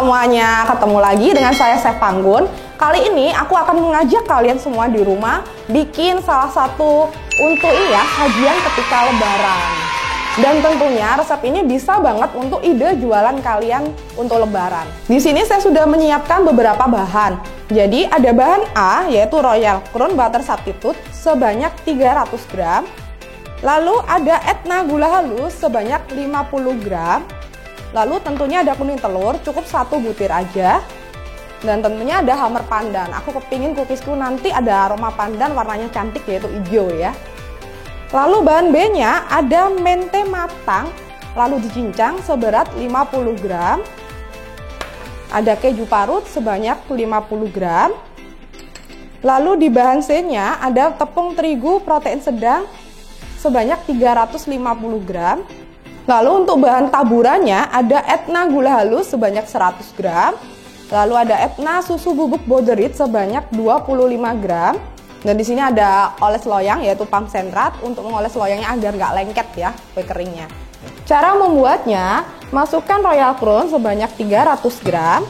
semuanya, ketemu lagi dengan saya Chef Panggun. Kali ini aku akan mengajak kalian semua di rumah bikin salah satu untuk sajian ketika lebaran. Dan tentunya resep ini bisa banget untuk ide jualan kalian untuk lebaran. Di sini saya sudah menyiapkan beberapa bahan. Jadi ada bahan A yaitu Royal Crown Butter Substitute sebanyak 300 gram. Lalu ada Etna gula halus sebanyak 50 gram. Lalu tentunya ada kuning telur, cukup 1 butir aja. Dan tentunya ada hammer pandan. Aku kepingin cookiesku nanti ada aroma pandan warnanya cantik yaitu hijau ya. Lalu bahan B-nya ada mente matang, lalu dicincang seberat 50 gram. Ada keju parut sebanyak 50 gram. Lalu di bahan C-nya ada tepung terigu protein sedang sebanyak 350 gram. Lalu untuk bahan taburannya ada Etna gula halus sebanyak 100 gram. Lalu ada Etna susu bubuk borderit sebanyak 25 gram. Dan di sini ada oles loyang yaitu konsentrat untuk mengoles loyangnya agar nggak lengket ya kue keringnya. Cara membuatnya, masukkan Royal Crown sebanyak 300 gram.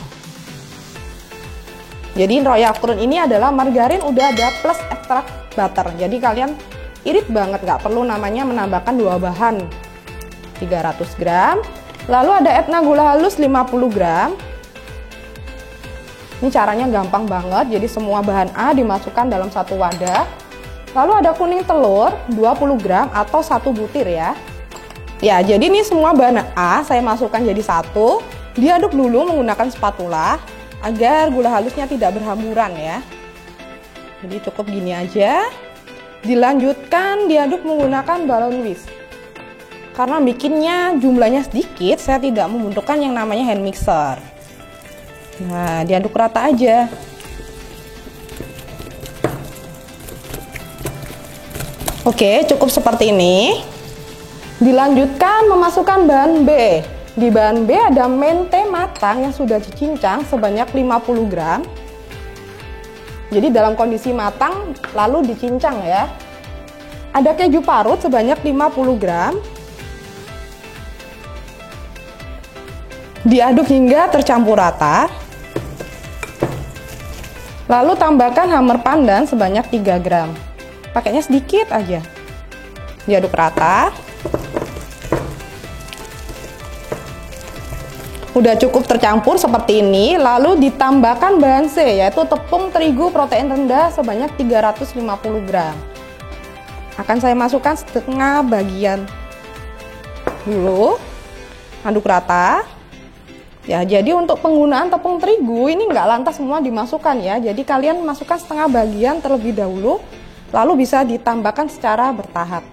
Jadi Royal Crown ini adalah margarin udah ada plus ekstrak butter. Jadi kalian irit banget, nggak perlu namanya menambahkan dua bahan. 300 gram. Lalu ada Etna gula halus 50 gram. Ini caranya gampang banget, jadi semua bahan A dimasukkan dalam satu wadah. Lalu ada kuning telur 20 gram atau 1 butir ya. Ya, jadi ini semua bahan A saya masukkan jadi satu. Diaduk dulu menggunakan spatula agar gula halusnya tidak berhamburan ya. Jadi cukup gini aja. Dilanjutkan diaduk menggunakan balon whisk. Karena bikinnya jumlahnya sedikit, saya tidak membutuhkan yang namanya hand mixer. Nah, diaduk rata aja. Oke, cukup seperti ini. Dilanjutkan memasukkan bahan B. Di bahan B ada mente matang yang sudah dicincang sebanyak 50 gram. Jadi dalam kondisi matang lalu dicincang ya. Ada keju parut sebanyak 50 gram. Diaduk hingga tercampur rata. Lalu tambahkan hammer pandan sebanyak 3 gram. Pakainya sedikit aja. Diaduk rata. Udah cukup tercampur seperti ini. Lalu ditambahkan bahan C yaitu tepung terigu protein rendah sebanyak 350 gram. Akan saya masukkan setengah bagian dulu. Aduk rata. Ya, jadi untuk penggunaan tepung terigu ini nggak lantas semua dimasukkan ya. Jadi kalian masukkan setengah bagian terlebih dahulu, lalu bisa ditambahkan secara bertahap.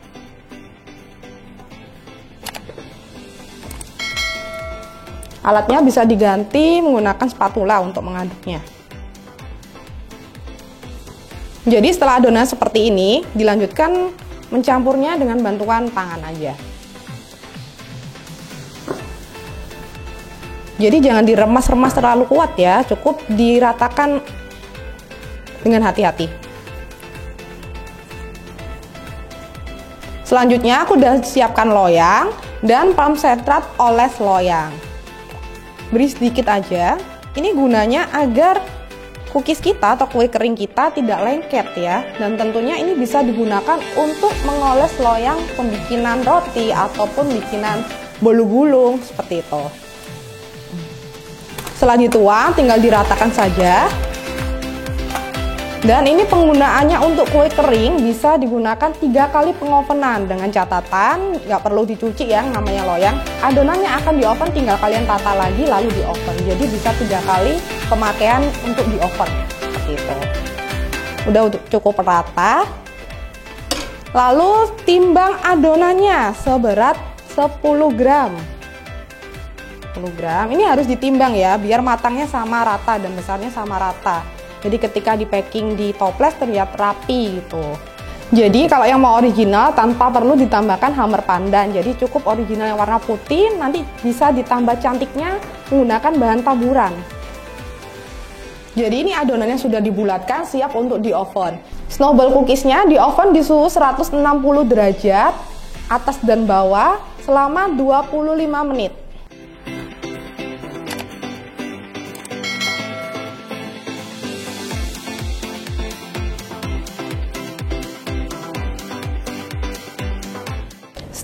Alatnya bisa diganti menggunakan spatula untuk mengaduknya. Jadi setelah adonan seperti ini, dilanjutkan mencampurnya dengan bantuan tangan aja. Jadi jangan diremas-remas terlalu kuat ya, cukup diratakan dengan hati-hati. Selanjutnya aku udah siapkan loyang dan konsentrat oles loyang. Beri sedikit aja, ini gunanya agar cookies kita atau kue kering kita tidak lengket ya. Dan tentunya ini bisa digunakan untuk mengoles loyang pembikinan roti ataupun bikinan bolu gulung seperti itu. Setelah dituang tinggal diratakan saja. Dan ini penggunaannya untuk kue kering bisa digunakan 3 kali pengovenan dengan catatan nggak perlu dicuci ya namanya loyang. Adonannya akan di oven, tinggal kalian tata lagi lalu di oven. Jadi bisa 3 kali pemakaian untuk di oven seperti itu. Udah cukup rata. Lalu timbang adonannya seberat 10 gram. 10 gram. Ini harus ditimbang ya, biar matangnya sama rata dan besarnya sama rata. Jadi ketika di packing di toples terlihat rapi gitu. Jadi kalau yang mau original tanpa perlu ditambahkan hammer pandan. Jadi cukup original yang warna putih, nanti bisa ditambah cantiknya menggunakan bahan taburan. Jadi ini adonannya sudah dibulatkan, siap untuk di oven. Snowball cookiesnya di oven di suhu 160 derajat, atas dan bawah selama 25 menit.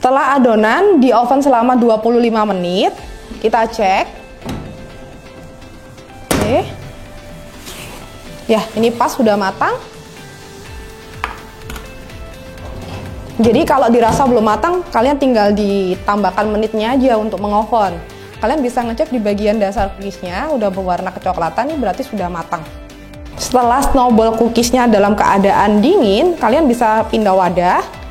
Setelah adonan di oven selama 25 menit, kita cek. Oke. Ya, ini pas sudah matang. Jadi kalau dirasa belum matang, kalian tinggal ditambahkan menitnya aja untuk mengoven. Kalian bisa ngecek di bagian dasar cookiesnya, udah berwarna kecoklatan, ini berarti sudah matang. Setelah snowball cookiesnya dalam keadaan dingin, kalian bisa pindah wadah.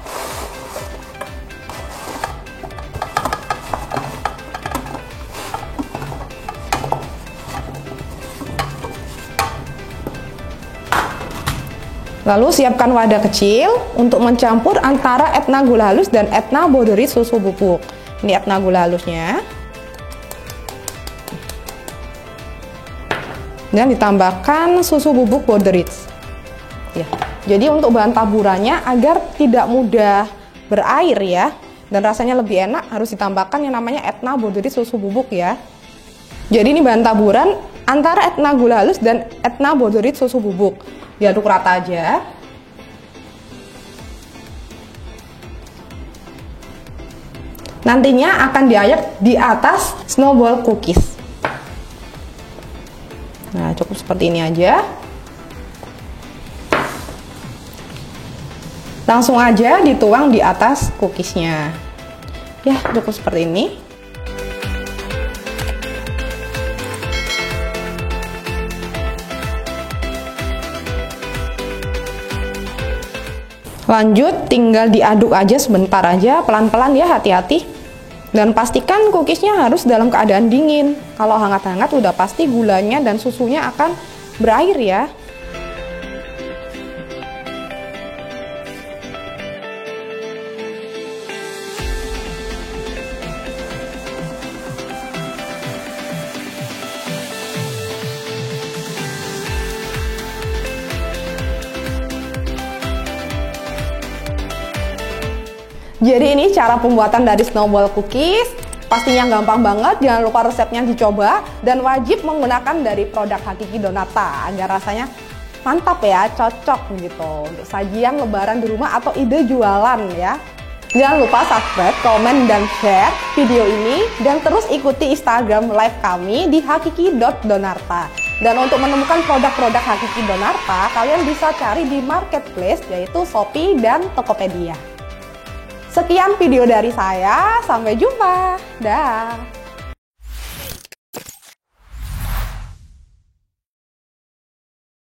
Lalu siapkan wadah kecil untuk mencampur antara Etna gula halus dan Etna border rich susu bubuk. Ini Etna gula halusnya. Dan ditambahkan susu bubuk border rich. Ya. Jadi untuk bahan taburannya agar tidak mudah berair ya, dan rasanya lebih enak harus ditambahkan yang namanya Etna border rich susu bubuk ya. Jadi ini bahan taburan antara Etna gula halus dan Etna border rich susu bubuk. Diaduk rata aja. Nantinya akan diayak di atas snowball cookies. Nah, cukup seperti ini aja. Langsung aja dituang di atas cookiesnya. Ya, cukup seperti ini. Lanjut, tinggal diaduk aja sebentar aja, pelan-pelan ya, hati-hati. Dan pastikan cookiesnya harus dalam keadaan dingin. Kalau hangat-hangat udah pasti gulanya dan susunya akan berair ya. Jadi ini cara pembuatan dari snowball cookies. Pastinya gampang banget, jangan lupa resepnya dicoba. Dan wajib menggunakan dari produk Hakiki Donata agar rasanya mantap ya, cocok gitu untuk sajian lebaran di rumah atau ide jualan ya. Jangan lupa subscribe, komen, dan share video ini. Dan terus ikuti Instagram live kami di hakiki.donarta. Dan untuk menemukan produk-produk Hakiki Donarta, kalian bisa cari di marketplace yaitu Shopee dan Tokopedia. Sekian video dari saya, sampai jumpa. Dah.